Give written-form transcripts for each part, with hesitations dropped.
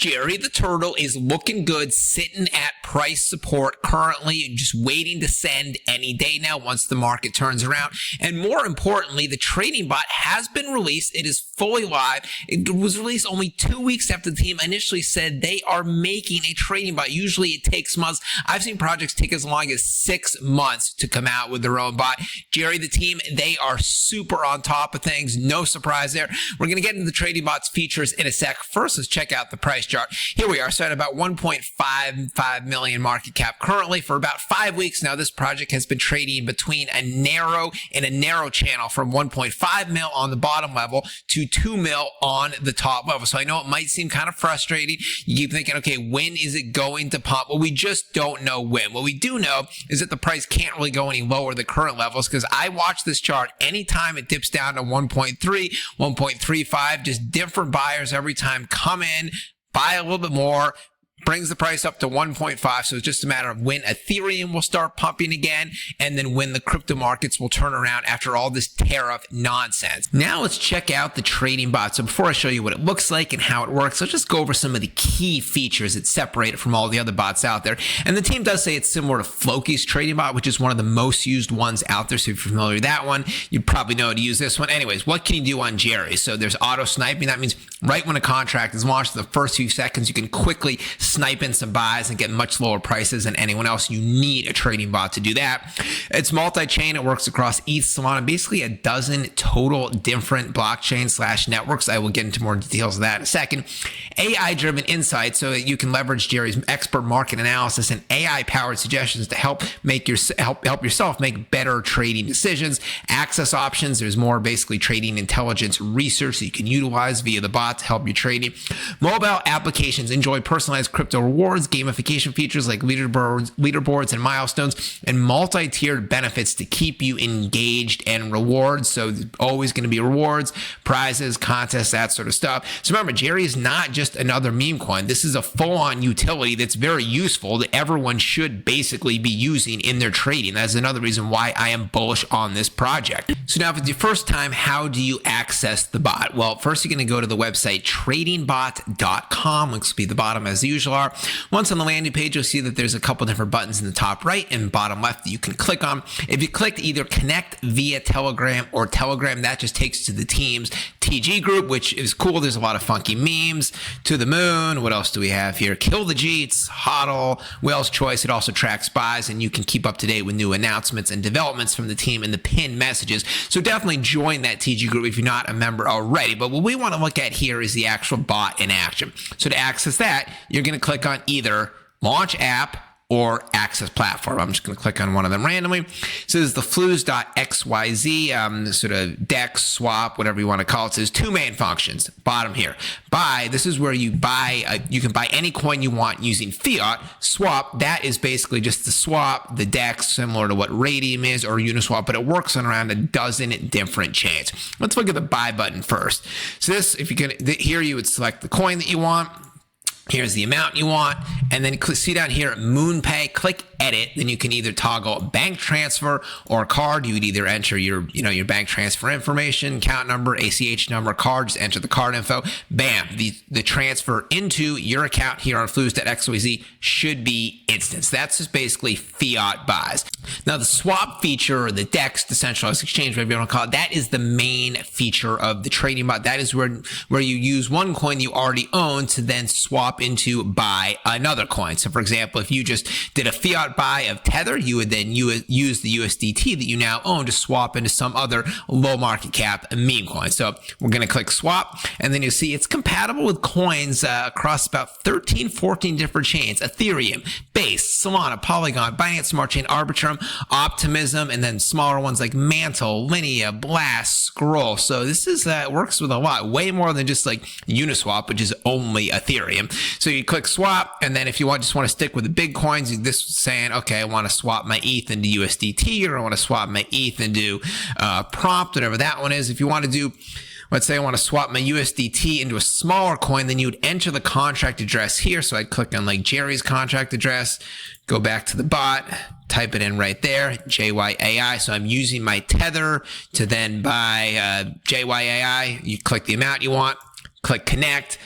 Jerry the Turtle is looking good, sitting at price support currently, just waiting to send any day now once the market turns around. And more importantly, the trading bot has been released. It is fully live. It was released only 2 weeks after the team initially said they are making a trading bot. Usually it takes months. I've seen projects take as long as 6 months to come out with their own bot. Jerry, the team, they are super on top of things. No surprise there. We're going to get into the trading bot's features in a sec. First, let's check out the price chart. Here we are, so at about 1.55 million market cap currently. For about 5 weeks now, this project has been trading between a narrow channel from 1.5 mil on the bottom level to 2 mil on the top level. So I know it might seem kind of frustrating. You keep thinking, okay, when is it going to pump? Well, we just don't know when. What we do know is that the price can't really go any lower than current levels, because I watch this chart anytime it dips down to 1.3, 1.35, just different buyers every time come in, buy a little bit more, brings the price up to 1.5. So it's just a matter of when Ethereum will start pumping again, and then when the crypto markets will turn around after all this tariff nonsense. Now let's check out the trading bot. So before I show you what it looks like and how it works, let's just go over some of the key features that separate it from all the other bots out there. And the team does say it's similar to Floki's trading bot, which is one of the most used ones out there. So if you're familiar with that one, you probably know how to use this one. Anyways, what can you do on Jerry? So there's auto sniping. That means right when a contract is launched, the first few seconds, you can quickly snipe in some buys and get much lower prices than anyone else. You need a trading bot to do that. It's multi-chain. It works across ETH, Solana, basically a dozen total different blockchain / networks. I will get into more details of that in a second. AI-driven insights, so that you can leverage Jerry's expert market analysis and AI-powered suggestions to help yourself make better trading decisions. Access options. There's more basically trading intelligence research that you can utilize via the bot to help you trading. Mobile applications enjoy personalized crypto rewards, gamification features like leaderboards and milestones, and multi-tiered benefits to keep you engaged and rewards. So there's always going to be rewards, prizes, contests, that sort of stuff. So remember, Jerry is not just another meme coin. This is a full-on utility that's very useful that everyone should basically be using in their trading. That's another reason why I am bullish on this project. So now, if it's your first time, how do you access the bot? Well, first you're going to go to the website tradingbot.com. Links will be at the bottom as usual are. Once on the landing page, you'll see that there's a couple different buttons in the top right and bottom left that you can click on. If you click either connect via Telegram or Telegram, that just takes to the team's TG group, which is cool. There's a lot of funky memes. To the moon. What else do we have here? Kill the Jeets, HODL, Whale's Choice. It also tracks buys, and you can keep up to date with new announcements and developments from the team in the pinned messages. So definitely join that TG group if you're not a member already. But what we want to look at here is the actual bot in action. So to access that, you're going to click on either Launch App or Access Platform. I'm just going to click on one of them randomly. So this is the flus.xyz, sort of DEX, swap, whatever you want to call it. So there's two main functions. Bottom here. Buy, this is where you buy, you can buy any coin you want using fiat. Swap, that is basically just the swap, the DEX, similar to what Radium is or Uniswap, but it works on around a dozen different chains. Let's look at the buy button first. So this, if you can, here you would select the coin that you want. Here's the amount you want, and then see down here, MoonPay, click edit, then you can either toggle bank transfer or card. You would either enter your bank transfer information, account number, ACH number, card, just enter the card info. Bam, the transfer into your account here on flus.xyz should be instant. So that's just basically fiat buys. Now the swap feature, or the DEX, decentralized exchange, whatever you want to call it, that is the main feature of the trading bot. That is where you use one coin you already own to then swap into buy another coin. So for example, if you just did a fiat buy of Tether, you would then use the USDT that you now own to swap into some other low market cap meme coin. So we're going to click swap, and then you see it's compatible with coins across about 13, 14 different chains: Ethereum, Base, Solana, Polygon, Binance Smart Chain, Arbitrum, Optimism, and then smaller ones like Mantle, Linea, Blast, Scroll. So this is works with a lot, way more than just like Uniswap, which is only Ethereum. So you click swap, and then if you just want to stick with the big coins, this is saying, okay, I want to swap my ETH into USDT, or I want to swap my ETH into Prompt, whatever that one is. If you want to do, let's say I want to swap my USDT into a smaller coin, then you would enter the contract address here. So I'd click on like Jerry's contract address, go back to the bot, type it in right there, JYAI. So I'm using my Tether to then buy JYAI. You click the amount you want, click connect,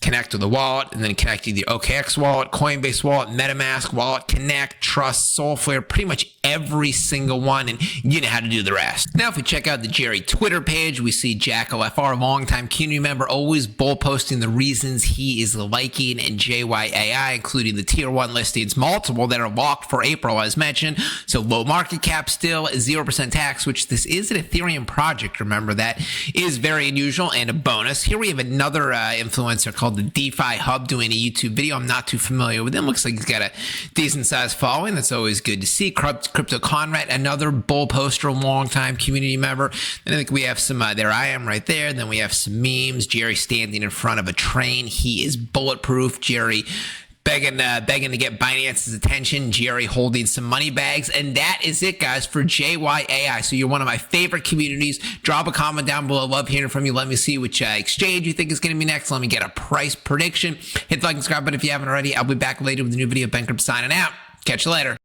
connect with the wallet, and then connect either OKX wallet, Coinbase wallet, MetaMask wallet, Connect, Trust, Soulflare, pretty much every single one, and you know how to do the rest. Now, if we check out the JYAI Twitter page, we see JackleFR, longtime community member, always bull posting the reasons he is liking and JYAI, including the tier 1 listings, multiple that are locked for April, as mentioned. So low market cap still, 0% tax, which this is an Ethereum project. Remember, that is very unusual and a bonus. Here we have another influencer called the DeFi Hub doing a YouTube video. I'm not too familiar with him. Looks like he's got a decent sized following. That's always good to see. Crypto Conrad, another bull poster, longtime community member. And I think we have some, there I am right there. And then we have some memes. JYAI standing in front of a train. He is bulletproof. JYAI begging to get Binance's attention. JYAI holding some money bags. And that is it, guys, for JYAI. So you're one of my favorite communities. Drop a comment down below. Love hearing from you. Let me see which exchange you think is going to be next. Let me get a price prediction. Hit the like and subscribe button if you haven't already. I'll be back later with a new video. BenCrypt signing out. Catch you later.